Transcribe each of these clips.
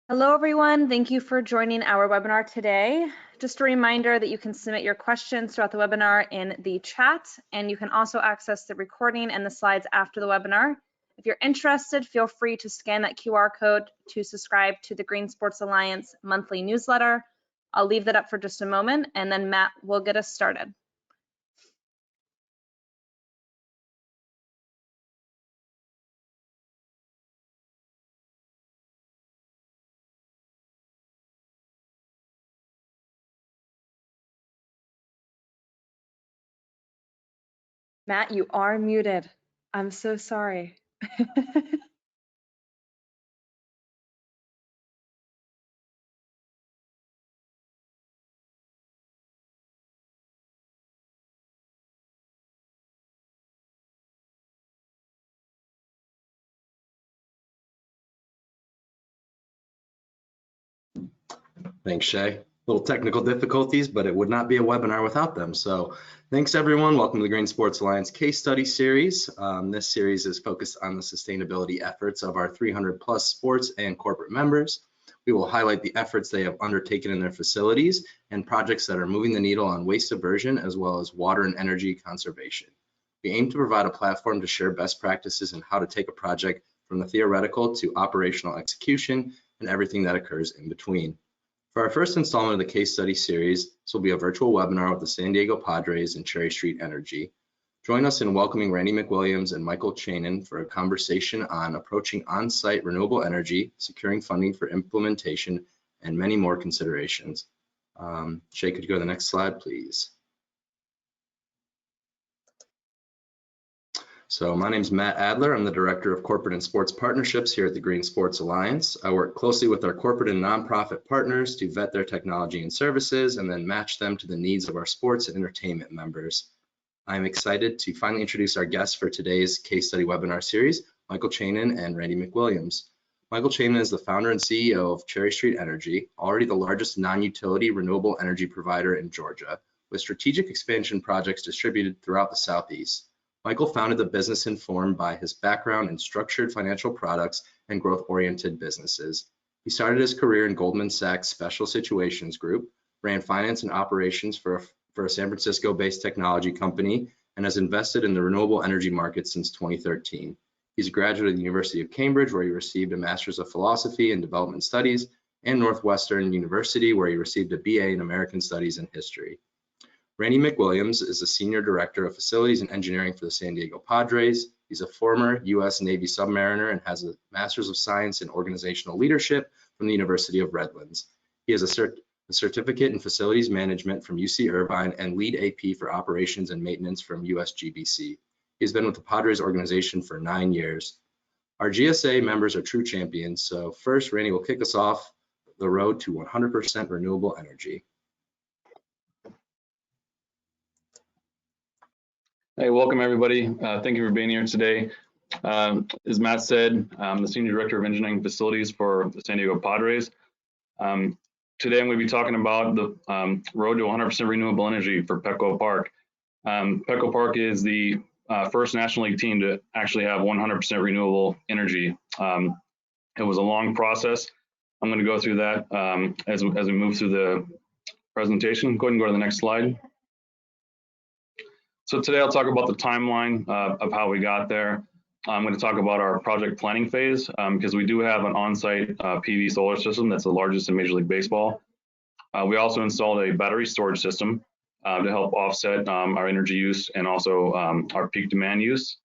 Hello, everyone. Thank you for joining our webinar today. Just a reminder that you can submit your questions throughout the webinar in the chat, and you can also access the recording and the slides after the webinar. If you're interested, feel free to scan that QR code to subscribe to the Green Sports Alliance monthly newsletter. I'll leave that up for just a moment, and then Matt will get us started. Matt, you are muted. I'm so sorry. Thanks, Shay. Little technical difficulties, but it would not be a webinar without them. So thanks, everyone. Welcome to the Green Sports Alliance case study series. This series is focused on the sustainability efforts of our 300+ sports and corporate members. We will highlight the efforts they have undertaken in their facilities and projects that are moving the needle on waste diversion as well as water and energy conservation. We aim to provide a platform to share best practices in how to take a project from the theoretical to operational execution and everything that occurs in between. For our first installment of the case study series, this will be a virtual webinar with the San Diego Padres and Cherry Street Energy. Join us in welcoming Randy McWilliams and Michael Chanin for a conversation on approaching on-site renewable energy, securing funding for implementation, and many more considerations. Shay, could you go to the next slide, please? So my name is Matt Adler. I'm the Director of Corporate and Sports Partnerships here at the Green Sports Alliance. I work closely with our corporate and nonprofit partners to vet their technology and services and then match them to the needs of our sports and entertainment members. I'm excited to finally introduce our guests for today's case study webinar series, Michael Chanin and Randy McWilliams. Michael Chanin is the founder and CEO of Cherry Street Energy, already the largest non-utility renewable energy provider in Georgia, with strategic expansion projects distributed throughout the Southeast. Michael founded the business informed by his background in structured financial products and growth-oriented businesses. He started his career in Goldman Sachs Special Situations Group, ran finance and operations for a San Francisco-based technology company, and has invested in the renewable energy market since 2013. He's a graduate of the University of Cambridge, where he received a Master's of Philosophy and Development Studies, and Northwestern University, where he received a BA in American Studies and History. Randy McWilliams is the Senior Director of Facilities and Engineering for the San Diego Padres. He's a former U.S. Navy submariner and has a Master's of Science in Organizational Leadership from the University of Redlands. He has a certificate in Facilities Management from UC Irvine and lead AP for Operations and Maintenance from USGBC. He's been with the Padres organization for 9 years. Our GSA members are true champions, so first, Randy will kick us off the road to 100% renewable energy. Hey, welcome everybody. Thank you for being here today. As Matt said, I'm the Senior Director of Engineering Facilities for the San Diego Padres. Today I'm going to be talking about the road to 100% renewable energy for Petco Park. Petco Park is the first National League team to actually have 100% renewable energy. It was a long process. I'm going to go through that as we move through the presentation. Go ahead and go to the next slide. So today I'll talk about the timeline of how we got there. I'm going to talk about our project planning phase because we do have an on-site PV solar system that's the largest in Major League Baseball. We also installed a battery storage system to help offset our energy use and also our peak demand use.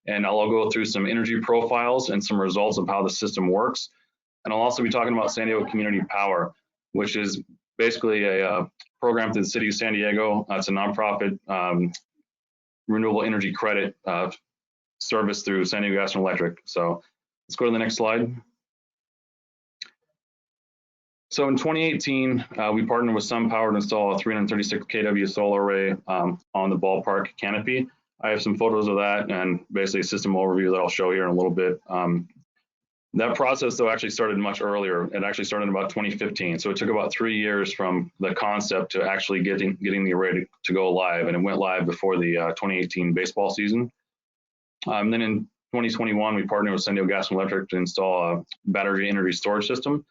And I'll go through some energy profiles and some results of how the system works. And I'll also be talking about San Diego Community Power, which is basically a program through the city of San Diego. It's a nonprofit renewable energy credit service through San Diego Gas and Electric. So let's go to the next slide. So in 2018, we partnered with SunPower to install a 336 kW solar array on the ballpark canopy. I have some photos of that and basically a system overview that I'll show here in a little bit. That process, though, actually started much earlier. It actually started in about 2015. So it took about 3 years from the concept to actually getting the array to go live, and it went live before the 2018 baseball season. Then in 2021, we partnered with San Diego Gas and Electric to install a battery energy storage system.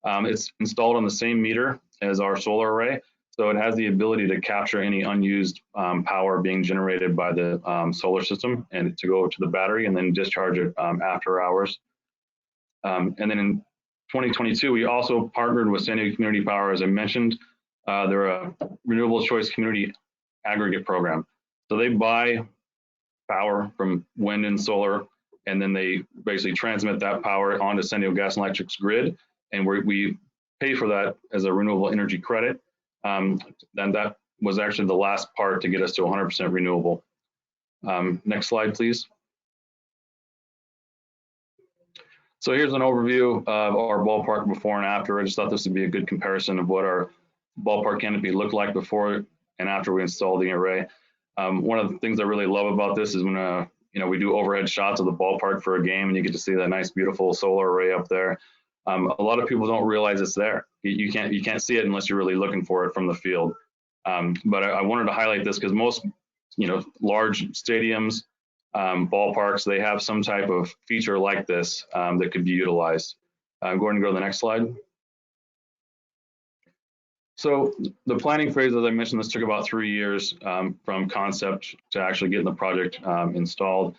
It's installed on the same meter as our solar array, so it has the ability to capture any unused power being generated by the solar system and to go to the battery and then discharge it after hours. And then in 2022, we also partnered with San Diego Community Power, as I mentioned. They're a renewable choice community aggregate program. So they buy power from wind and solar, and then they basically transmit that power onto San Diego Gas and Electric's grid, and we pay for that as a renewable energy credit. Then that was actually the last part to get us to 100% renewable. Next slide, please. So here's an overview of our ballpark before and after. I just thought this would be a good comparison of what our ballpark canopy looked like before and after we installed the array. One of the things I really love about this is when we do overhead shots of the ballpark for a game, and you get to see that nice, beautiful solar array up there. A lot of people don't realize it's there. You can't see it unless you're really looking for it from the field. But I wanted to highlight this because most large stadiums, ballparks, they have some type of feature like this that could be utilized. I'm going to go to the next slide. So the planning phase, as I mentioned, this took about 3 years from concept to actually getting the project installed.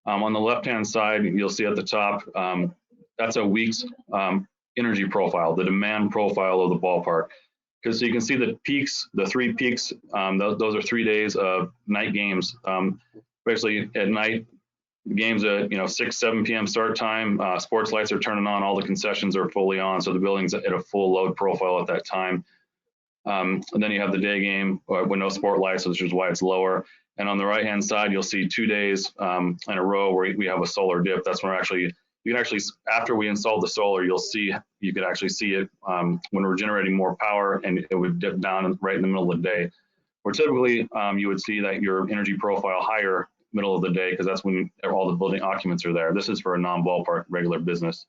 On the left-hand side, you'll see at the top, that's a week's energy profile, the demand profile of the ballpark. Because so you can see the peaks, the 3 peaks, those are 3 days of night games. Basically at night, games at 6, 7 p.m. start time, sports lights are turning on, all the concessions are fully on, so the building's at a full load profile at that time. And then you have the day game with no sport lights, which is why it's lower. And on the right-hand side, you'll see 2 days in a row where we have a solar dip. That's when you can actually, after we installed the solar, you could actually see it when we're generating more power, and it would dip down right in the middle of the day. Where typically you would see that your energy profile higher middle of the day, because that's when all the building occupants are there. This is for a non-ballpark regular business.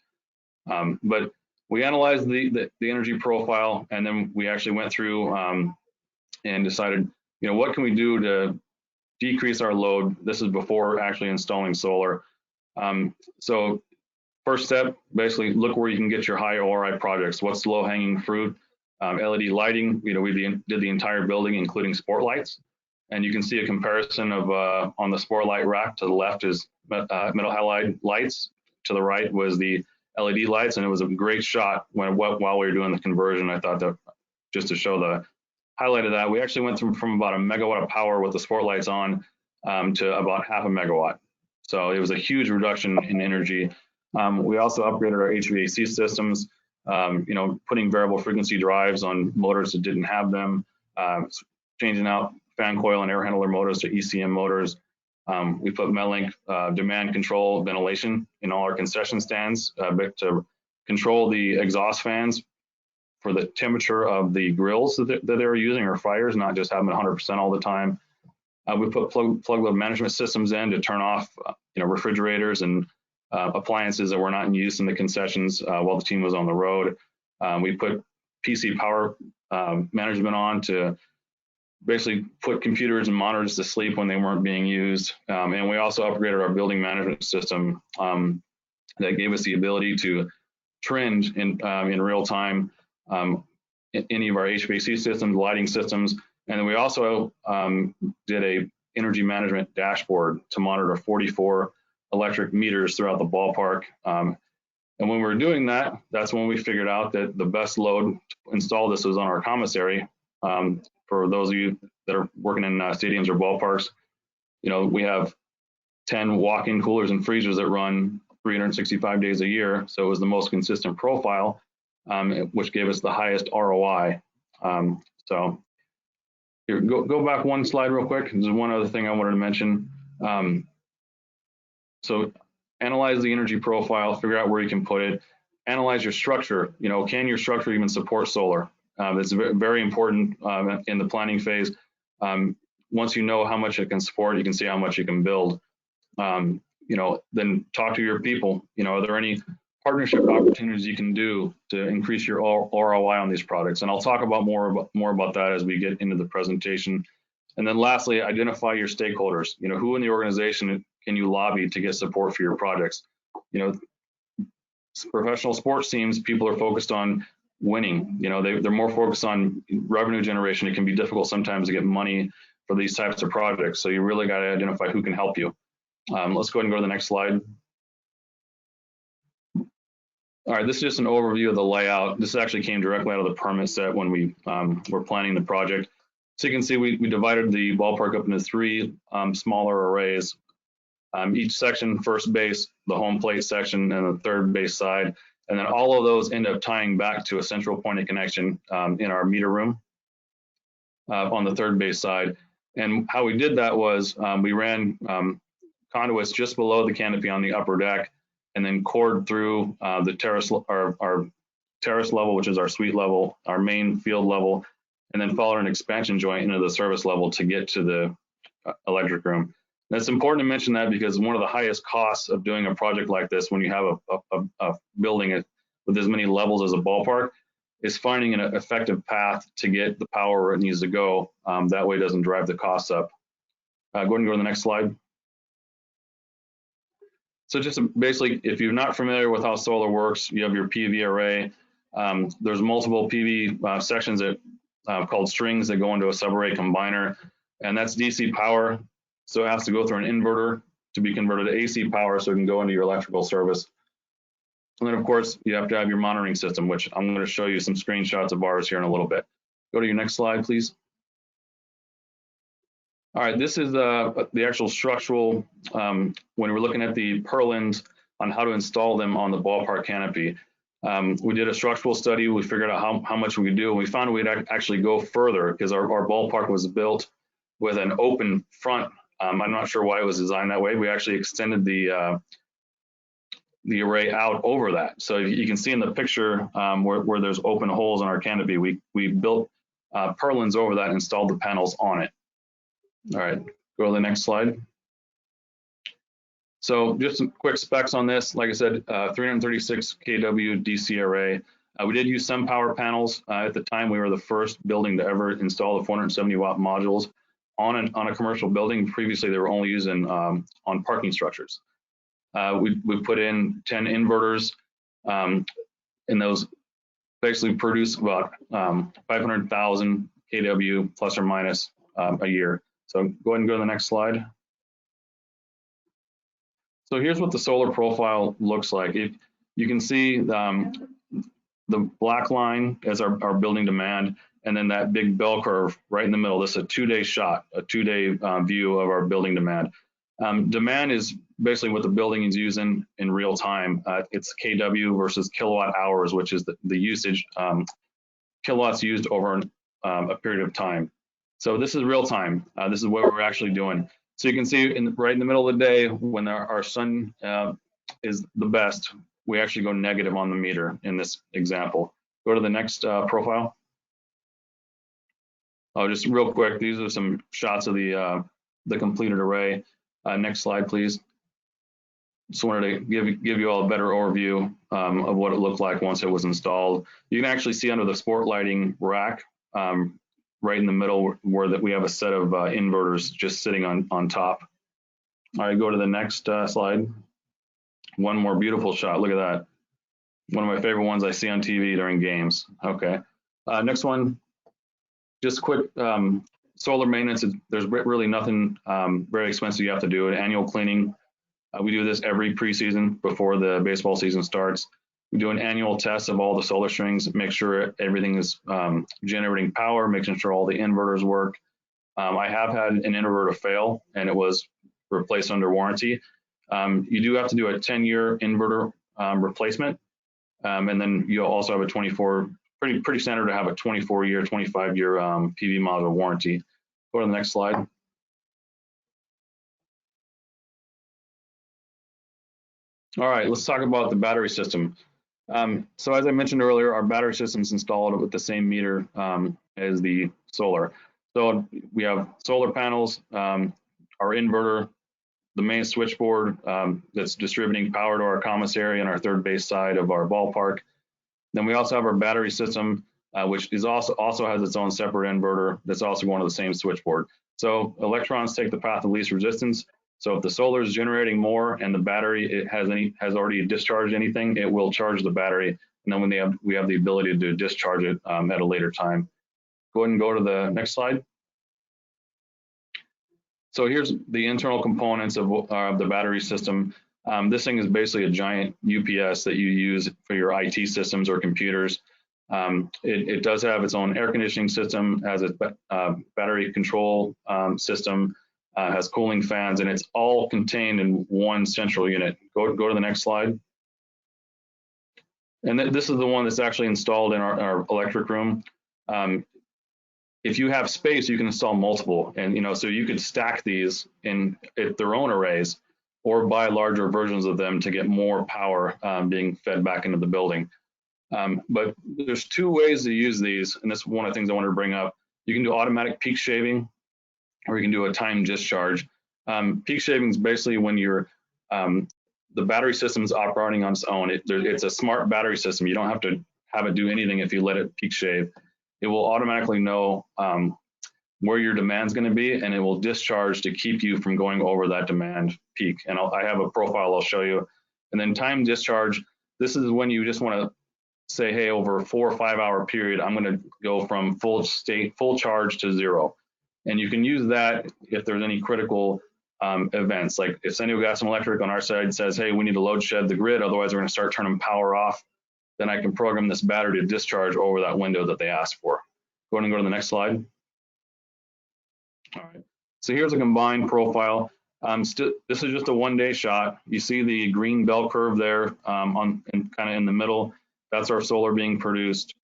But we analyzed the energy profile, and then we actually went through and decided, what can we do to decrease our load? This is before actually installing solar. So first step, basically look where you can get your high ROI projects. What's the low-hanging fruit? LED lighting, we did the entire building, including sport lights. And you can see a comparison of on the sport light rack. To the left is metal halide lights. To the right was the LED lights, and it was a great shot while we were doing the conversion. I thought that just to show the highlight of that, we actually went from about 1 megawatt of power with the sport lights on to about half a megawatt. So it was a huge reduction in energy. We also upgraded our HVAC systems, putting variable frequency drives on motors that didn't have them, changing out fan coil and air handler motors to ECM motors. We put Metlink demand control ventilation in all our concession stands to control the exhaust fans for the temperature of the grills that they were using, or fryers, not just having 100% all the time. We put plug load management systems in to turn off refrigerators and appliances that were not in use in the concessions while the team was on the road. We put PC power management on to basically put computers and monitors to sleep when they weren't being used. And we also upgraded our building management system that gave us the ability to trend in real time any of our HVAC systems, lighting systems. And then we also did a energy management dashboard to monitor 44 electric meters throughout the ballpark. And when we were doing that, that's when we figured out that the best load to install this was on our commissary. For those of you that are working in stadiums or ballparks, we have 10 walk-in coolers and freezers that run 365 days a year. So it was the most consistent profile, which gave us the highest ROI. So here, go back one slide real quick. There's one other thing I wanted to mention. So analyze the energy profile, figure out where you can put it, analyze your structure. Can your structure even support solar? It's very important in the planning phase. Once you know how much it can support, you can see how much you can build. Then talk to your people. Are there any partnership opportunities you can do to increase your ROI on these products? And I'll talk about more about that as we get into the presentation. And then lastly, identify your stakeholders. Who in the organization can you lobby to get support for your projects? Professional sports teams, people are focused on winning. They're more focused on revenue generation. It can be difficult sometimes to get money for these types of projects. So you really got to identify who can help you. Let's go ahead and go to the next slide. All right, this is just an overview of the layout. This actually came directly out of the permit set when we were planning the project. So you can see we divided the ballpark up into 3 smaller arrays. Each section, first base, the home plate section, and the third base side. And then all of those end up tying back to a central point of connection in our meter room on the third base side. And how we did that was we ran conduits just below the canopy on the upper deck, and then cored through the terrace, our terrace level, which is our suite level, our main field level, and then followed an expansion joint into the service level to get to the electric room. And it's important to mention that because one of the highest costs of doing a project like this, when you have a building with as many levels as a ballpark, is finding an effective path to get the power where it needs to go. That way it doesn't drive the costs up. Go ahead and go to the next slide. So just basically, if you're not familiar with how solar works, you have your PV array. There's multiple PV sections that called strings that go into a subarray combiner, and that's DC power. So it has to go through an inverter to be converted to AC power so it can go into your electrical service. And then of course, you have to have your monitoring system, which I'm going to show you some screenshots of ours here in a little bit. Go to your next slide, please. All right, this is the actual structural, when we're looking at the purlins on how to install them on the ballpark canopy. We did a structural study. We figured out how much we could do, and we found we'd actually go further because our ballpark was built with an open front. I'm not sure why it was designed that way. We actually extended the array out over that. So you can see in the picture where there's open holes in our canopy, we built purlins over that and installed the panels on it. All right, go to the next slide. So just some quick specs on this. Like I said, 336 kW DC array. We did use some power panels. At the time, we were the first building to ever install the 470 watt modules on a commercial building. Previously, they were only used on parking structures. We put in 10 inverters, and those basically produce about 500,000 kW plus or minus a year. So go ahead and go to the next slide. So here's what the solar profile looks like. You can see the black line as our building demand, and then that big bell curve right in the middle. This is a 2-day shot, a 2-day view of our building demand. Demand is basically what the building is using in real time. It's kW versus kilowatt hours, which is the usage, kilowatts used over a period of time. So this is real time. This is what we're actually doing. So you can see right in the middle of the day when our sun is the best, we actually go negative on the meter in this example. Go to the next profile. Oh, just real quick, these are some shots of the completed array. Next slide, please. Just wanted to give you all a better overview of what it looked like once it was installed. You can actually see under the sport lighting rack, right in the middle where we have a set of inverters just sitting on top. All right, go to the next slide. One more beautiful shot. Look at that. One of my favorite ones I see on TV during games. Okay. Next one, just quick solar maintenance. There's really nothing very expensive you have to do. An annual cleaning We do this every preseason before the baseball season starts. We do an annual test of all the solar strings, make sure everything is generating power, making sure all the inverters work. I have had an inverter fail and it was replaced under warranty. You do have to do a 10-year inverter replacement. And then you'll also have a 24, pretty standard to have a 24-year, 25-year PV module warranty. Go to the next slide. All right, let's talk about the battery system. So as I mentioned earlier, our battery system is installed with the same meter as the solar. So we have solar panels, our inverter, the main switchboard that's distributing power to our commissary and our third base side of our ballpark. Then we also have our battery system, which is also has its own separate inverter that's also going to the same switchboard. So electrons take the path of least resistance. So if the solar is generating more and the battery has already discharged anything, it will charge the battery. And then when we have the ability to discharge it at a later time. Go ahead and go to the next slide. So here's the internal components of the battery system. This thing is basically a giant UPS that you use for your IT systems or computers. It does have its own air conditioning system, has a battery control system, has cooling fans, and it's all contained in one central unit. Go to the next slide. And this is the one that's actually installed in our electric room. If you have space, you can install multiple, and so you could stack these in their own arrays, or buy larger versions of them to get more power being fed back into the building. But there's two ways to use these, and this is one of the things I wanted to bring up. You can do automatic peak shaving, or you can do a time discharge. Peak shaving is basically when the battery system is operating on its own. It's a smart battery system. You don't have to have it do anything if you let it peak shave. It will automatically know where your demand is going to be, and it will discharge to keep you from going over that demand peak. And I have a profile I'll show you. And then time discharge, this is when you just want to say, hey, over a 4 or 5 hour period, I'm going to go from full charge to zero. And you can use that if there's any critical events, like if San Diego Gas and Electric on our side says, hey, we need to load shed the grid, otherwise we're going to start turning power off, then I can program this battery to discharge over that window that they asked for. Go ahead and go to the next slide. All right, so here's a combined profile. This is just a 1 day shot. You see the green bell curve there kind of in the middle. That's our solar being produced.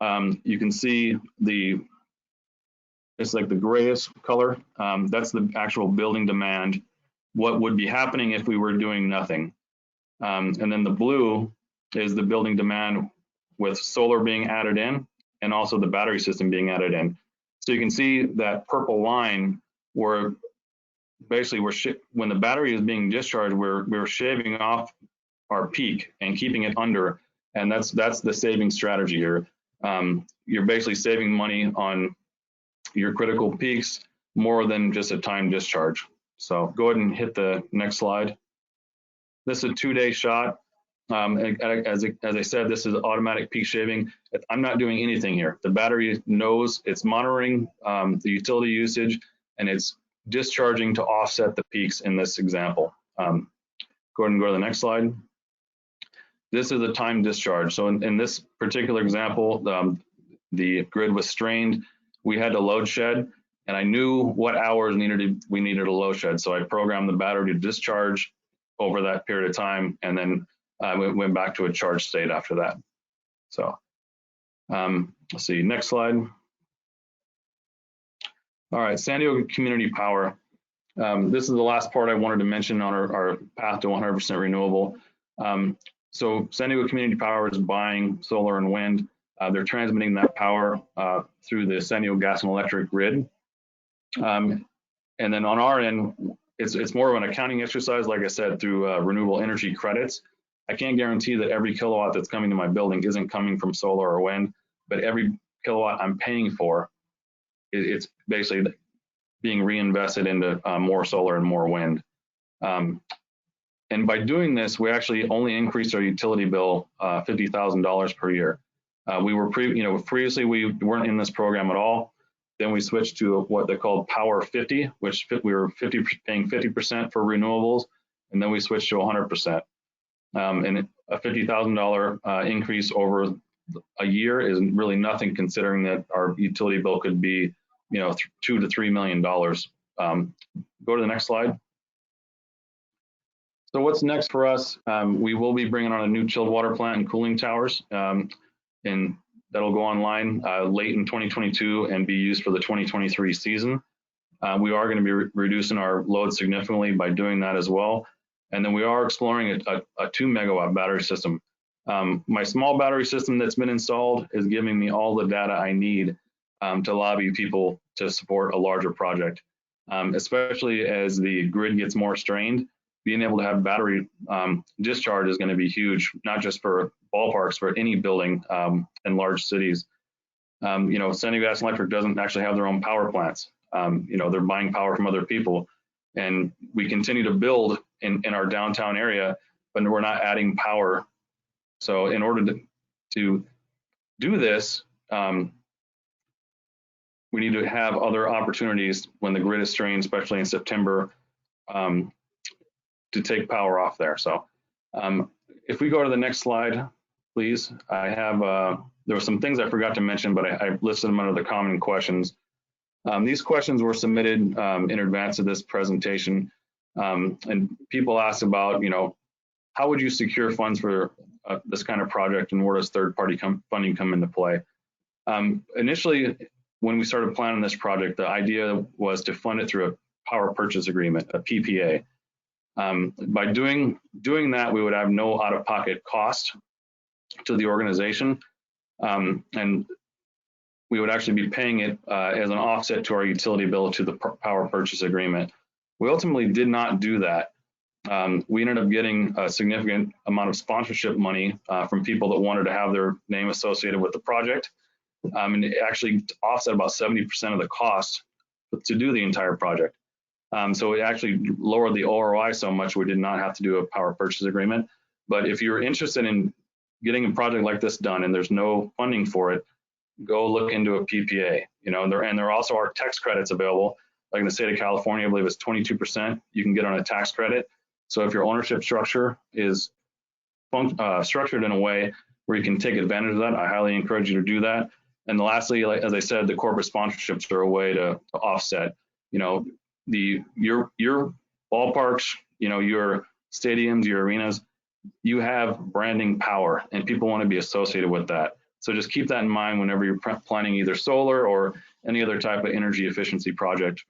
You can see it's like the grayish color. That's the actual building demand. What would be happening if we were doing nothing? And then the blue is the building demand with solar being added in and also the battery system being added in. So you can see that purple line where basically when the battery is being discharged, we're shaving off our peak and keeping it under, and that's the saving strategy here. You're basically saving money on your critical peaks more than just a time discharge. So go ahead and hit the next slide. This is a 2 day shot. As I said, this is automatic peak shaving. I'm not doing anything here. The battery knows, it's monitoring the utility usage, and it's discharging to offset the peaks in this example. Go ahead and go to the next slide. This is a time discharge. So in this particular example, the grid was strained. We had to load shed, and I knew what hours we needed a load shed. So I programmed the battery to discharge over that period of time, and then we went back to a charged state after that. So let's see, next slide. All right, San Diego Community Power. This is the last part I wanted to mention on our path to 100% renewable. So San Diego Community Power is buying solar and wind. They're transmitting that power through the San Diego Gas and Electric grid. And then on our end, it's more of an accounting exercise, like I said, through renewable energy credits. I can't guarantee that every kilowatt that's coming to my building isn't coming from solar or wind, but every kilowatt I'm paying for, it's basically being reinvested into more solar and more wind. And by doing this, we actually only increased our utility bill $50,000 per year. We were previously we weren't in this program at all. Then we switched to what they called Power 50, which we were paying 50% for renewables, and then we switched to 100%. And a $50,000 increase over a year is really nothing, considering that our utility bill could be, you know, $2 to $3 million. Go to the next slide. So what's next for us? We will be bringing on a new chilled water plant and cooling towers, and that'll go online late in 2022 and be used for the 2023 season. We are going to be reducing our load significantly by doing that as well. And then we are exploring a 2 megawatt battery system. My small battery system that's been installed is giving me all the data I need to lobby people to support a larger project, especially as the grid gets more strained. Being able to have battery discharge is going to be huge, not just for ballparks, for any building in large cities. You know, San Diego Gas and Electric doesn't actually have their own power plants. You know, they're buying power from other people, and we continue to build in our downtown area, but we're not adding power. So in order to do this, we need to have other opportunities when the grid is strained, especially in September, to take power off there. So if we go to the next slide, please. I have, there were some things I forgot to mention, but I listed them under the common questions. These questions were submitted in advance of this presentation, and people asked about, you know, how would you secure funds for this kind of project, and where does third-party funding come into play? Initially, when we started planning this project, the idea was to fund it through a power purchase agreement, a PPA. By doing that, we would have no out-of-pocket cost to the organization, and we would actually be paying it as an offset to our utility bill to the power purchase agreement. We ultimately did not do that. We ended up getting a significant amount of sponsorship money from people that wanted to have their name associated with the project, and it actually offset about 70% of the cost to do the entire project. So it actually lowered the ROI so much we did not have to do a power purchase agreement. But if you're interested in getting a project like this done and there's no funding for it, go look into a PPA. You know, there also are tax credits available. Like in the state of California, I believe it's 22% you can get on a tax credit. So if your ownership structure is structured in a way where you can take advantage of that, I highly encourage you to do that. And lastly, like, as I said, the corporate sponsorships are a way to offset, you know, your ballparks, you know, your stadiums, your arenas, you have branding power, and people want to be associated with that. So just keep that in mind whenever you're planning either solar or any other type of energy efficiency project.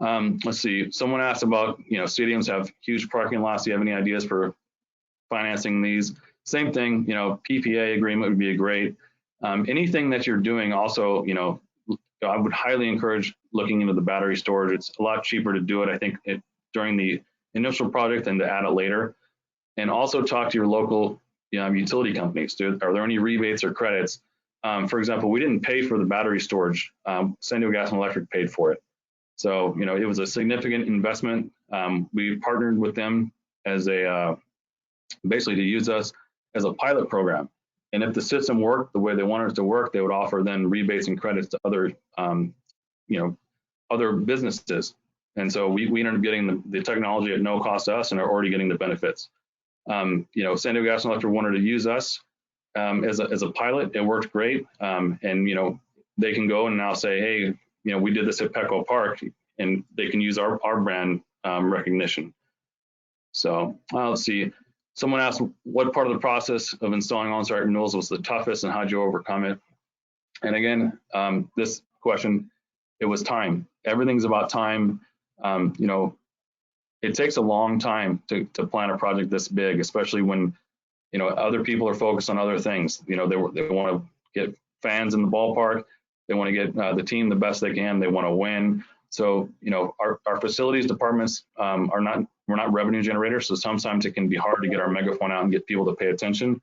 Let's see, someone asked about, you know, stadiums have huge parking lots. Do you have any ideas for financing these? Same thing, you know, PPA agreement would be great. Anything that you're doing also, you know, I would highly encourage looking into the battery storage. It's a lot cheaper to do it, I think, during the initial project than to add it later. And also talk to your local utility companies. Are there any rebates or credits? For example, we didn't pay for the battery storage. San Diego Gas and Electric paid for it. So, you know, it was a significant investment. We partnered with them as a, basically to use us as a pilot program. And if the system worked the way they wanted it to work, they would offer then rebates and credits to other, you know, other businesses. And so we ended up getting the technology at no cost to us and are already getting the benefits. You know, San Diego Gas and Electric wanted to use us as a pilot. It worked great. And, you know, they can go and now say, hey, you know, we did this at Petco Park, and they can use our brand recognition. So let's see. Someone asked what part of the process of installing on-site renewals was the toughest and how'd you overcome it? And again, this question, it was time. Everything's about time. You know, it takes a long time to plan a project this big, especially when, you know, other people are focused on other things. You know, they want to get fans in the ballpark. They want to get the team the best they can. They want to win. So, you know, our facilities departments we're not revenue generators. So sometimes it can be hard to get our megaphone out and get people to pay attention.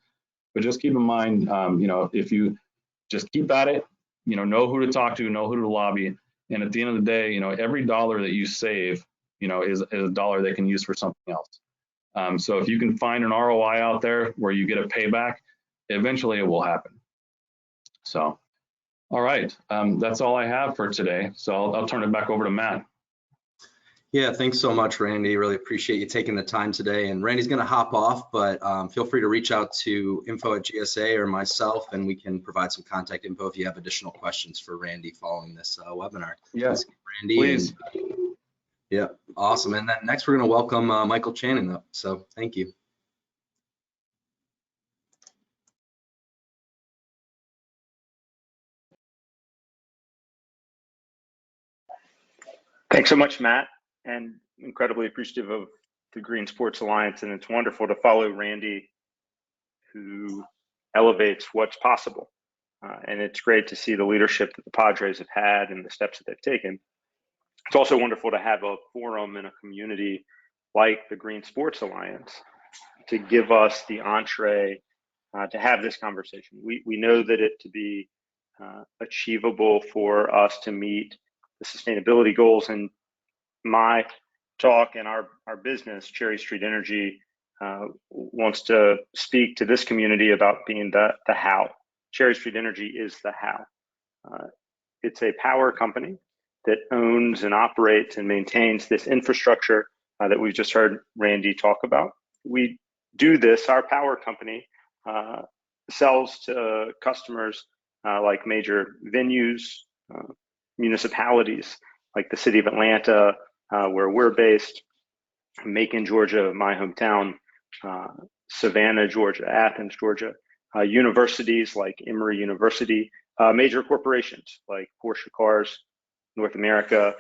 But just keep in mind, you know, if you just keep at it, you know who to talk to, know who to lobby. And at the end of the day, you know, every dollar that you save, you know, is a dollar they can use for something else. So if you can find an ROI out there where you get a payback, eventually it will happen. So, all right, that's all I have for today. So I'll turn it back over to Matt. Yeah, thanks so much, Randy. Really appreciate you taking the time today. And Randy's going to hop off, but feel free to reach out to info@GSA or myself, and we can provide some contact info if you have additional questions for Randy following this webinar. Yeah, Randy, please. Yeah, awesome. And then next we're going to welcome Michael Chanin up. So thank you. Thanks so much, Matt, and incredibly appreciative of the Green Sports Alliance. And it's wonderful to follow Randy, who elevates what's possible. And it's great to see the leadership that the Padres have had and the steps that they've taken. It's also wonderful to have a forum in a community like the Green Sports Alliance to give us the entree to have this conversation. We know that it to be achievable for us to meet the sustainability goals. And my talk and our business, Cherry Street Energy, wants to speak to this community about being the how. Cherry Street Energy is the how. It's a power company that owns and operates and maintains this infrastructure that we've just heard Randy talk about. We do this, our power company sells to customers like major venues, municipalities like the city of Atlanta, where we're based, Macon, Georgia, my hometown, Savannah, Georgia, Athens, Georgia, universities like Emory University, major corporations like Porsche Cars, North America,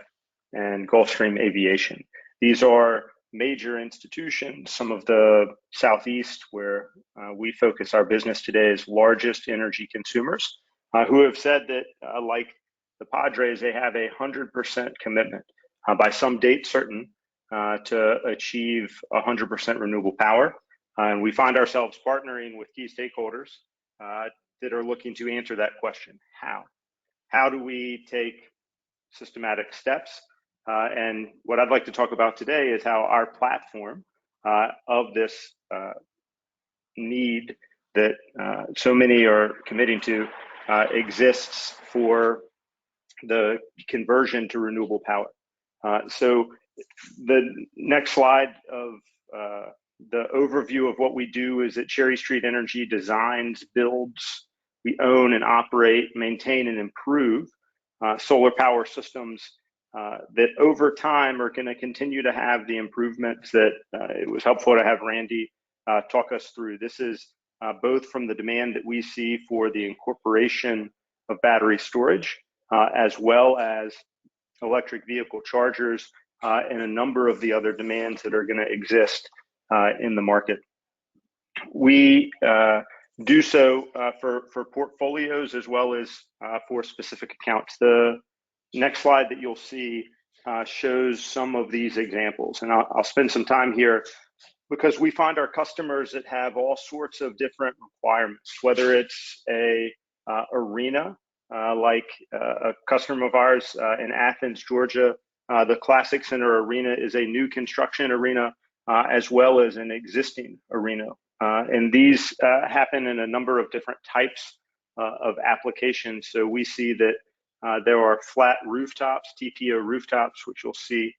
and Gulfstream Aviation. These are major institutions. Some of the Southeast, where we focus our business today, is largest energy consumers, who have said that, like the Padres, they have 100% commitment by some date certain to achieve 100% renewable power. And we find ourselves partnering with key stakeholders that are looking to answer that question: how? How do we take systematic steps? And what I'd like to talk about today is how our platform of this need that so many are committing to exists for the conversion to renewable power. So the next slide of the overview of what we do is that Cherry Street Energy designs, builds, we own and operate, maintain and improve solar power systems that over time are going to continue to have the improvements that it was helpful to have Randy talk us through. This is both from the demand that we see for the incorporation of battery storage, as well as electric vehicle chargers, and a number of the other demands that are going to exist in the market. We do so for portfolios as well as for specific accounts. The next slide that you'll see shows some of these examples, and I'll spend some time here because we find our customers that have all sorts of different requirements, whether it's a arena, like a customer of ours in Athens, Georgia. The Classic Center Arena is a new construction arena, as well as an existing arena. And these happen in a number of different types of applications. So we see that there are flat rooftops, TPO rooftops, which you'll see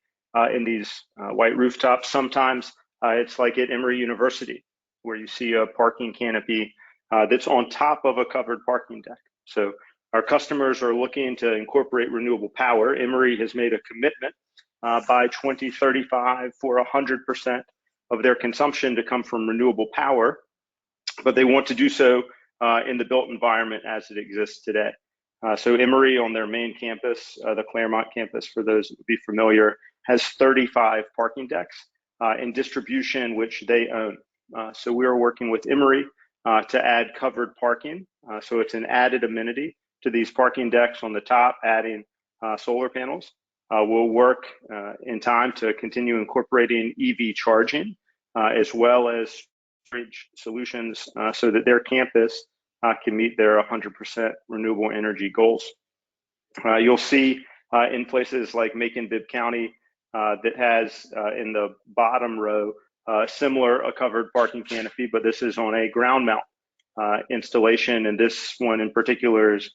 in these white rooftops. Sometimes it's like at Emory University, where you see a parking canopy that's on top of a covered parking deck. So our customers are looking to incorporate renewable power. Emory has made a commitment by 2035 for 100% of their consumption to come from renewable power, but they want to do so in the built environment as it exists today. So Emory, on their main campus, the Claremont campus, for those that would be familiar, has 35 parking decks in distribution, which they own. So we are working with Emory to add covered parking. So it's an added amenity to these parking decks on the top, adding solar panels. We'll work in time to continue incorporating EV charging, as well as storage solutions, so that their campus can meet their 100% renewable energy goals. You'll see in places like Macon-Bibb County that has in the bottom row similar a covered parking canopy, but this is on a ground mount installation, and this one in particular is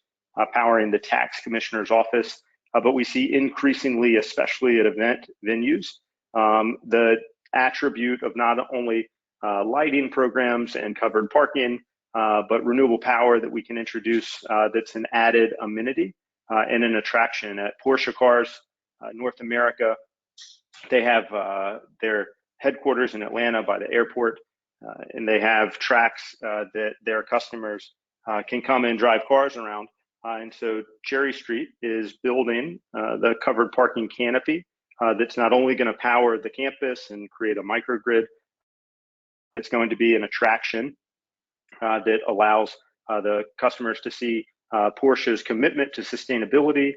powering the tax commissioner's office. but we see increasingly, especially at event venues, the attribute of not only lighting programs and covered parking, but renewable power that we can introduce that's an added amenity and an attraction. At Porsche Cars North America, they have their headquarters in Atlanta by the airport, and they have tracks that their customers can come and drive cars around. And so Cherry Street is building the covered parking canopy that's not only going to power the campus and create a microgrid, it's going to be an attraction that allows the customers to see Porsche's commitment to sustainability,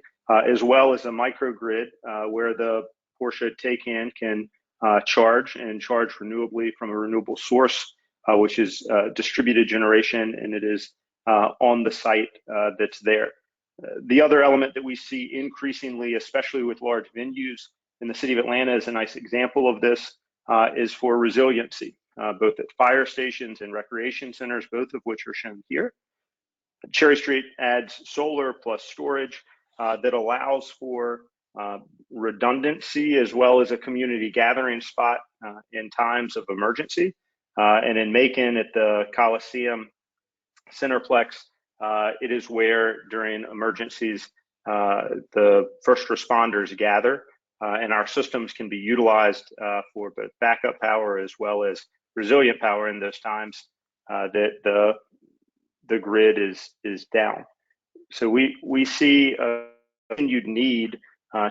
as well as a microgrid where the Porsche Taycan can charge renewably from a renewable source, which is distributed generation, and it is on the site that's there. The other element that we see increasingly, especially with large venues in the city of Atlanta, is a nice example of this, is for resiliency, both at fire stations and recreation centers, both of which are shown here. Cherry Street adds solar plus storage that allows for redundancy as well as a community gathering spot in times of emergency. And in Macon at the Coliseum Centerplex, it is where during emergencies the first responders gather, and our systems can be utilized for both backup power as well as resilient power in those times that the grid is down. So we see a continued need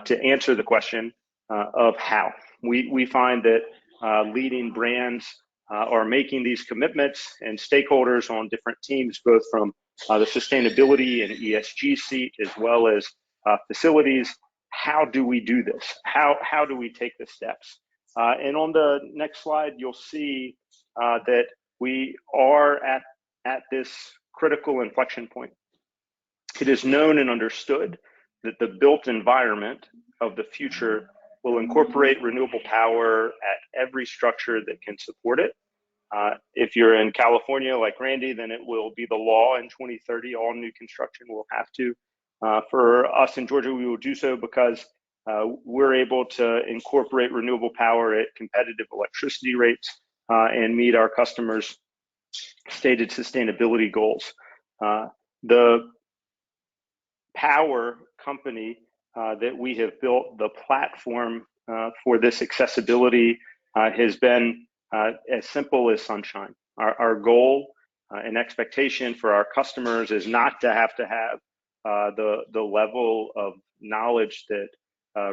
to answer the question of how. We find that leading brands are making these commitments, and stakeholders on different teams, both from the sustainability and ESG seat, as well as facilities. How do we do this? How do we take the steps? And on the next slide, you'll see that we are at this critical inflection point. It is known and understood that the built environment of the future will incorporate renewable power at every structure that can support it. If you're in California like Randy, then it will be the law in 2030. All new construction will have to. For us in Georgia, we will do so because we're able to incorporate renewable power at competitive electricity rates and meet our customers' stated sustainability goals. The power company that we have built, the platform for this accessibility has been as simple as sunshine. Our goal and expectation for our customers is not to have the level of knowledge that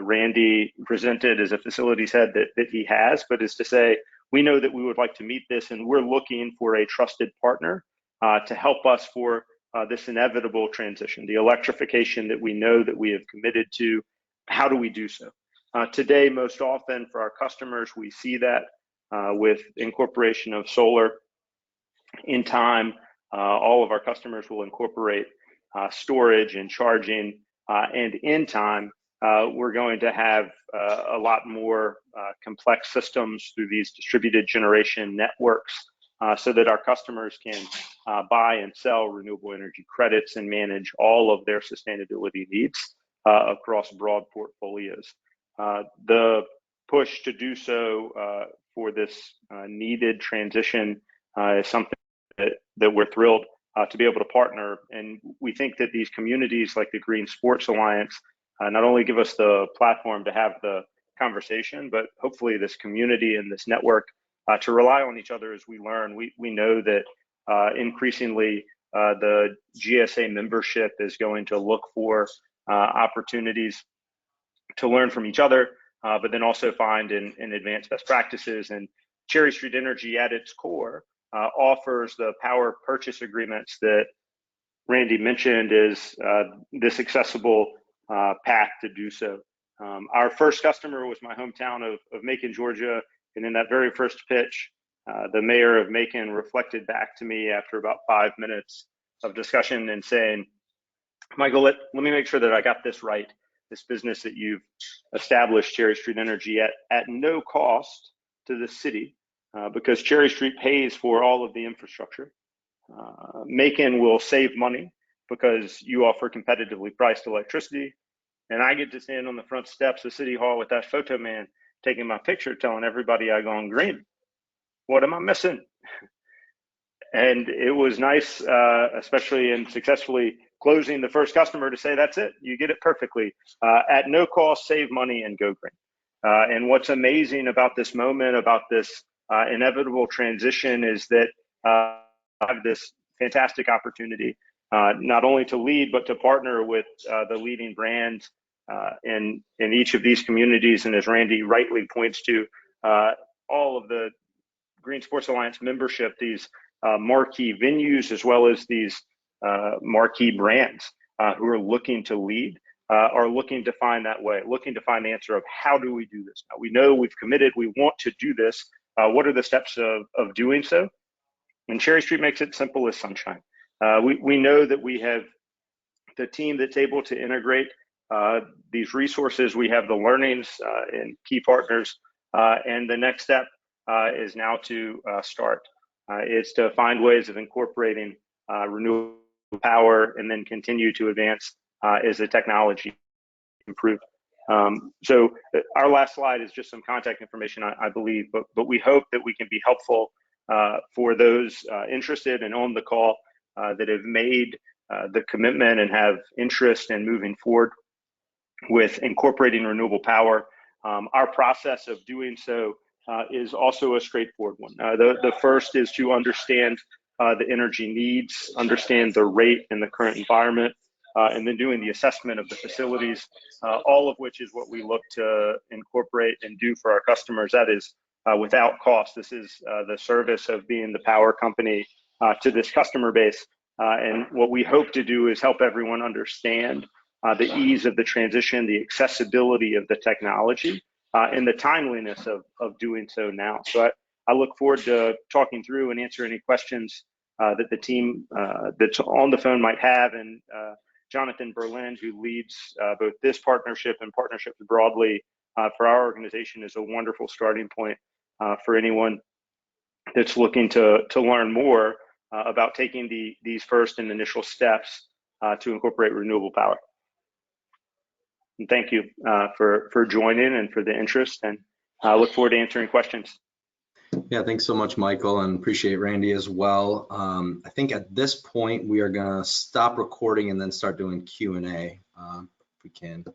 Randy presented as a facilities head that he has, but is to say, we know that we would like to meet this, and we're looking for a trusted partner to help us for this inevitable transition, the electrification that we know that we have committed to. How do we do so? Today, most often for our customers, we see that with incorporation of solar. In time, all of our customers will incorporate storage and charging, and in time, we're going to have a lot more complex systems through these distributed generation networks so that our customers can buy and sell renewable energy credits and manage all of their sustainability needs across broad portfolios. The push to do so for this needed transition is something that we're thrilled to be able to partner. And we think that these communities like the Green Sports Alliance not only give us the platform to have the conversation, but hopefully this community and this network to rely on each other as we learn. We know that increasingly the GSA membership is going to look for opportunities to learn from each other, but then also find and advance best practices. And Cherry Street Energy at its core offers the power purchase agreements that Randy mentioned is this accessible path to do so. Our first customer was my hometown of Macon, Georgia. And in that very first pitch, the mayor of Macon reflected back to me after about 5 minutes of discussion and saying, Michael, let me make sure that I got this right. This business that you've established, Cherry Street Energy, at no cost to the city, because Cherry Street pays for all of the infrastructure. Macon will save money because you offer competitively priced electricity. And I get to stand on the front steps of City Hall with that photo man taking my picture, telling everybody I gone green. What am I missing? And it was nice, especially in successfully closing the first customer, to say, that's it, you get it perfectly, at no cost, save money, and go green. And what's amazing about this moment, about this inevitable transition, is that I have this fantastic opportunity, not only to lead, but to partner with the leading brands in each of these communities. And as Randy rightly points to, all of the Green Sports Alliance membership, these marquee venues, as well as these marquee brands who are looking to lead, are looking to find that way, looking to find the answer of, how do we do this? Now, we know we've committed, we want to do this. What are the steps of doing so? And Cherry Street makes it simple as sunshine. We know that we have the team that's able to integrate these resources. We have the learnings and key partners. And the next step is now to start. It's to find ways of incorporating renewable power and then continue to advance as the technology improves. So our last slide is just some contact information, I believe, but we hope that we can be helpful for those interested and on the call that have made the commitment and have interest in moving forward with incorporating renewable power. Our process of doing so is also a straightforward one. The first is to understand the energy needs, understand the rate in the current environment, and then doing the assessment of the facilities, all of which is what we look to incorporate and do for our customers. That is without cost. This is the service of being the power company to this customer base. And what we hope to do is help everyone understand the ease of the transition, the accessibility of the technology, and the timeliness of doing so now. So I look forward to talking through and answer any questions that the team that's on the phone might have. And Jonathan Berlin, who leads both this partnership and partnerships broadly for our organization, is a wonderful starting point for anyone that's looking to learn more about taking these first and initial steps to incorporate renewable power. And thank you for joining and for the interest, and I look forward to answering questions. Yeah, thanks so much, Michael, and appreciate Randy as well. I think at this point we are gonna stop recording and then start doing Q&A. If we can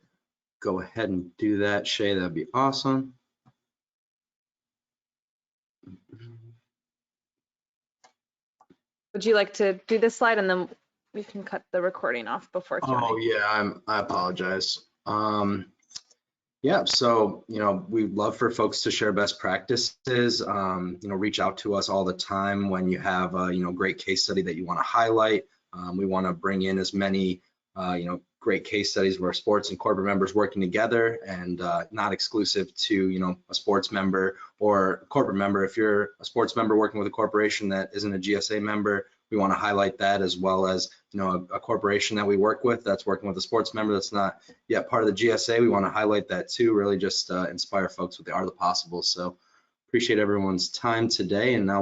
go ahead and do that, Shay, that'd be awesome. Would you like to do this slide, and then we can cut the recording off before Q&A? Oh yeah, I apologize. Yeah, so we'd love for folks to share best practices. Reach out to us all the time when you have a great case study that you want to highlight. We want to bring in as many great case studies where sports and corporate members working together, and not exclusive to a sports member or a corporate member. If you're a sports member working with a corporation that isn't a GSA member, we want to highlight that, as well as a corporation that we work with that's working with a sports member that's not yet part of the GSA. We want to highlight that too, really just inspire folks with the art of the possible. So appreciate everyone's time today, and now